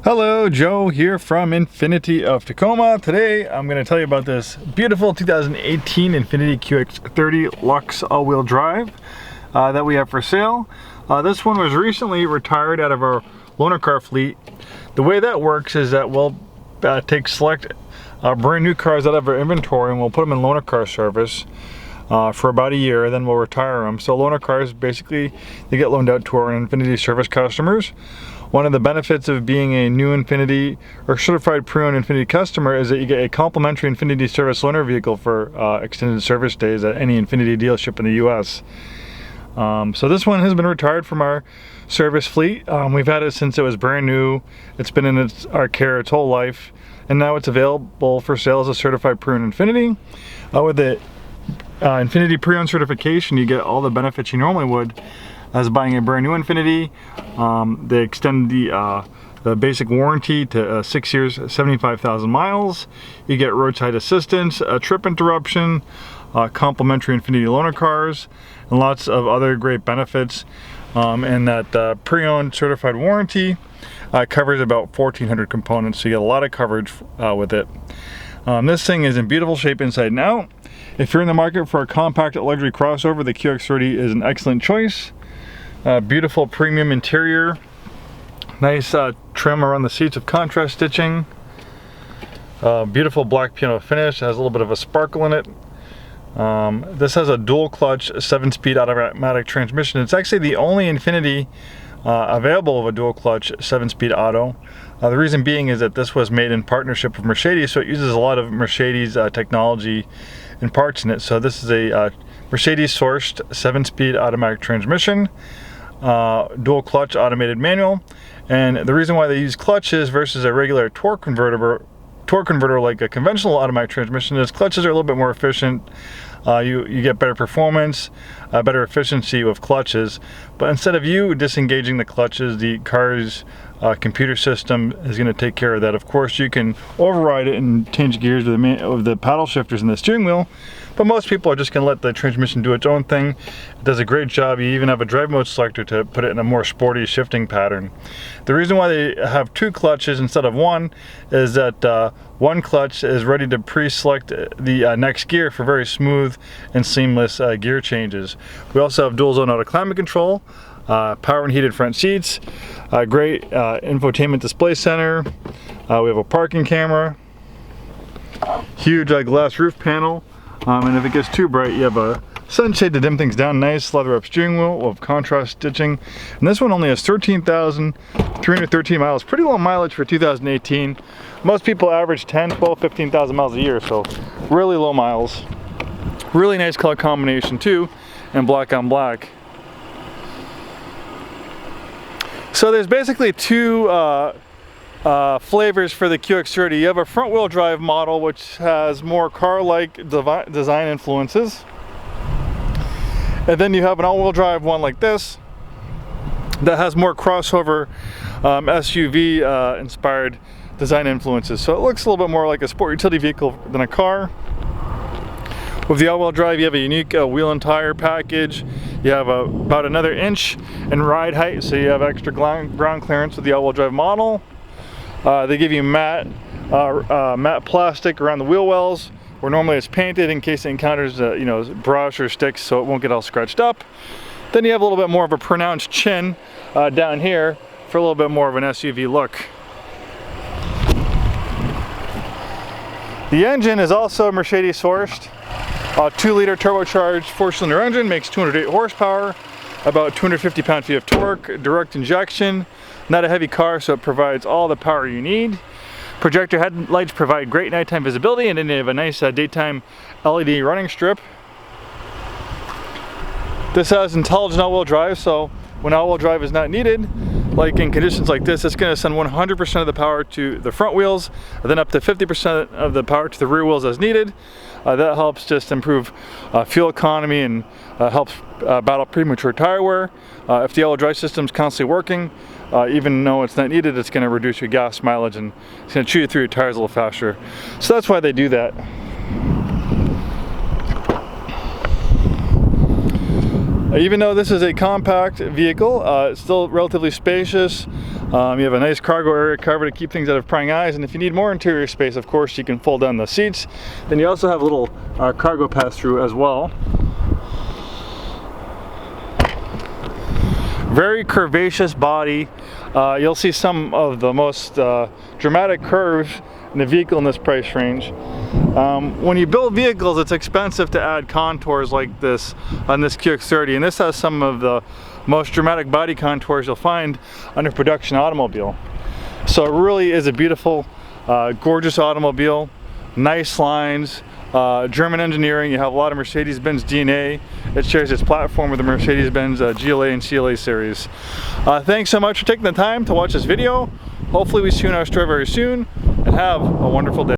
Hello, Joe here from Infiniti of Tacoma. Today I'm going to tell you about this beautiful 2018 Infiniti QX30 LUXE all-wheel drive that we have for sale. This one was recently retired out of our loaner car fleet. The way that works is that we'll take select brand new cars out of our inventory and we'll put them in loaner car service for about a year, then we'll retire them. So loaner cars, basically, they get loaned out to our Infiniti service customers. One of the benefits of being a new Infiniti or certified pre-owned Infiniti customer is that you get a complimentary Infiniti service loaner vehicle for extended service days at any Infiniti dealership in the US. So this one has been retired from our service fleet. We've had it since it was brand new. It's been in our care its whole life, and now it's available for sale as a certified pre-owned Infiniti. With the Infiniti pre-owned certification, you get all the benefits you normally would as buying a brand new Infiniti. They extend the basic warranty to 6 years, 75,000 miles. You get roadside assistance, trip interruption, complimentary Infiniti loaner cars, and lots of other great benefits. And that pre-owned certified warranty covers about 1,400 components, so you get a lot of coverage with it. This thing is in beautiful shape inside and out. If you're in the market for a compact luxury crossover, the QX30 is an excellent choice. Beautiful premium interior, nice trim around the seats of contrast stitching, beautiful black piano finish, has a little bit of a sparkle in it. This has a dual clutch 7-speed automatic transmission. It's actually the only Infiniti available of a dual clutch 7-speed auto. The reason being is that this was made in partnership with Mercedes, so it uses a lot of Mercedes technology and parts in it. So this is a Mercedes sourced 7-speed automatic transmission, dual clutch automated manual. And the reason why they use clutches versus a regular torque converter like a conventional automatic transmission is clutches are a little bit more efficient. You get better performance, better efficiency with clutches, but instead of you disengaging the clutches, the car's computer system is going to take care of that. Of course, you can override it and change gears with the paddle shifters in the steering wheel, but most people are just going to let the transmission do its own thing. It does a great job. You even have a drive mode selector to put it in a more sporty shifting pattern. The reason why they have two clutches instead of one is that one clutch is ready to pre-select the next gear for very smooth and seamless gear changes. We also have dual zone auto climate control, power and heated front seats, great infotainment display center. We have a parking camera, huge glass roof panel, and if it gets too bright, you have a sunshade to dim things down. Nice leather up steering wheel with contrast stitching, and this one only has 13,313 miles. Pretty low mileage for 2018. Most people average 10, 12, 15,000 miles a year, so really low miles. Really nice color combination too, and black on black. So there's basically two flavors for the QX30. You have a front wheel drive model which has more car-like design influences. And then you have an all-wheel drive one like this that has more crossover SUV inspired design influences. So it looks a little bit more like a sport utility vehicle than a car. With the all-wheel drive, you have a unique wheel and tire package. You have about another inch in ride height, so you have extra ground clearance with the all-wheel drive model. They give you matte plastic around the wheel wells, where normally it's painted in case it encounters brush or sticks, so it won't get all scratched up. Then you have a little bit more of a pronounced chin down here for a little bit more of an SUV look. The engine is also Mercedes sourced. 2-liter turbocharged 4-cylinder engine, makes 208 horsepower, about 250 pound-feet of torque, direct injection. Not a heavy car, so it provides all the power you need. Projector headlights provide great nighttime visibility, and then they have a nice daytime LED running strip. This has intelligent all-wheel drive, so when all-wheel drive is not needed, like in conditions like this, it's going to send 100% of the power to the front wheels, and then up to 50% of the power to the rear wheels as needed. That helps just improve fuel economy and helps battle premature tire wear. If the all-wheel drive system is constantly working, even though it's not needed, it's going to reduce your gas mileage and it's going to chew you through your tires a little faster. So that's why they do that. Even though this is a compact vehicle, it's still relatively spacious. You have a nice cargo area cover to keep things out of prying eyes, and if you need more interior space, of course, you can fold down the seats. Then you also have a little cargo pass-through as well. Very curvaceous body. You'll see some of the most dramatic curves in the vehicle in this price range. When you build vehicles, it's expensive to add contours like this on this QX30, and this has some of the most dramatic body contours you'll find on a production automobile. So it really is a beautiful, gorgeous automobile, nice lines, German engineering. You have a lot of Mercedes-Benz DNA. It shares its platform with the Mercedes-Benz GLA and CLA series. Thanks so much for taking the time to watch this video. Hopefully we see you in our store very soon, and have a wonderful day.